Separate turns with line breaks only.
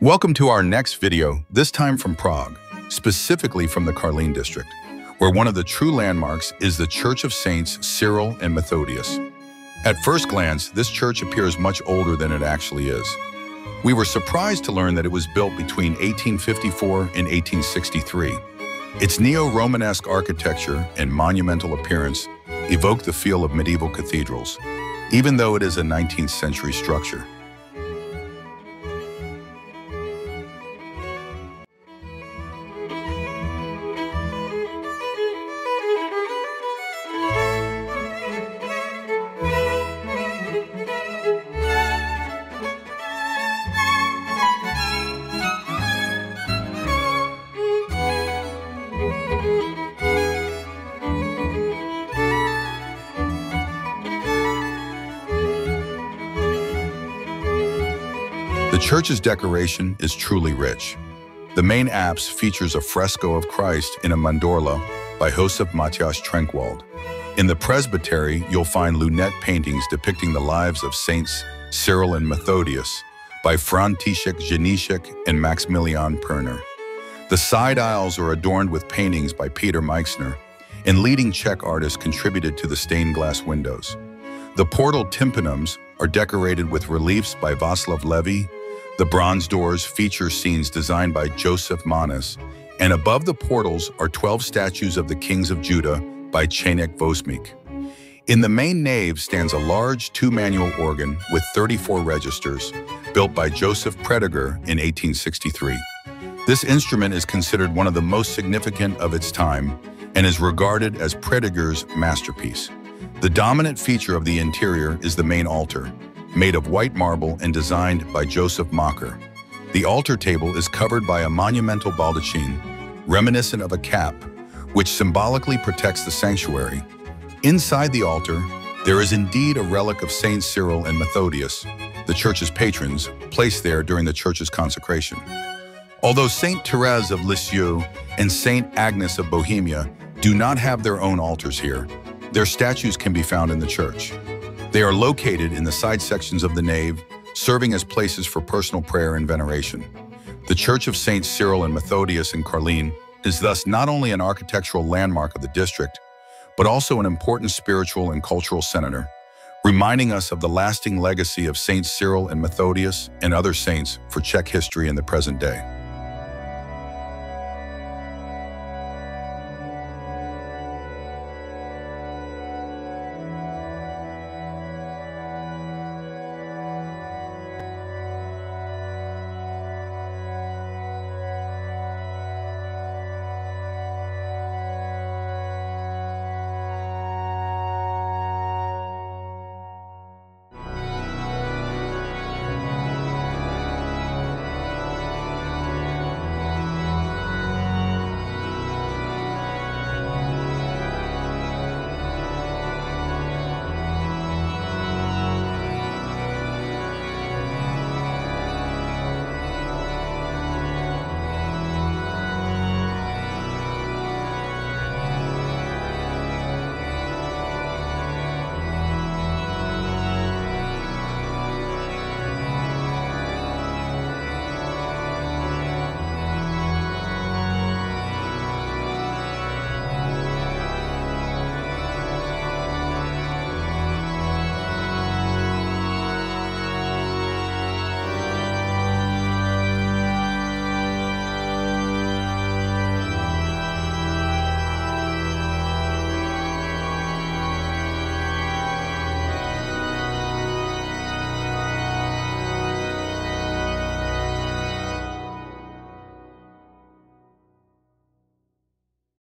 Welcome to our next video, this time from Prague, specifically from the Karlín district, where one of the true landmarks is the Church of Saints Cyril and Methodius. At first glance, this church appears much older than it actually is. We were surprised to learn that it was built between 1854 and 1863. Its neo-Romanesque architecture and monumental appearance evoke the feel of medieval cathedrals, even though it is a 19th century structure. The church's decoration is truly rich. The main apse features a fresco of Christ in a mandorla by Josef Matthias Trenkwald. In the presbytery, you'll find lunette paintings depicting the lives of Saints Cyril and Methodius by František Ženíšek and Maximilian Perner. The side aisles are adorned with paintings by Peter Meixner, and leading Czech artists contributed to the stained glass windows. The portal tympanums are decorated with reliefs by Václav Levy. The bronze doors feature scenes designed by Joseph Manis, and above the portals are 12 statues of the kings of Judah by Čeněk Vosmík. In the main nave stands a large two-manual organ with 34 registers, built by Joseph Prediger in 1863. This instrument is considered one of the most significant of its time and is regarded as Prediger's masterpiece. The dominant feature of the interior is the main altar, made of white marble and designed by Joseph Macher. The altar table is covered by a monumental baldachin, reminiscent of a cap, which symbolically protects the sanctuary. Inside the altar, there is indeed a relic of Saints Cyril and Methodius, the church's patrons, placed there during the church's consecration. Although Saint Therese of Lisieux and Saint Agnes of Bohemia do not have their own altars here, their statues can be found in the church. They are located in the side sections of the nave, serving as places for personal prayer and veneration. The Church of Saints Cyril and Methodius in Karlín is thus not only an architectural landmark of the district, but also an important spiritual and cultural center, reminding us of the lasting legacy of Saints Cyril and Methodius and other saints for Czech history in the present day.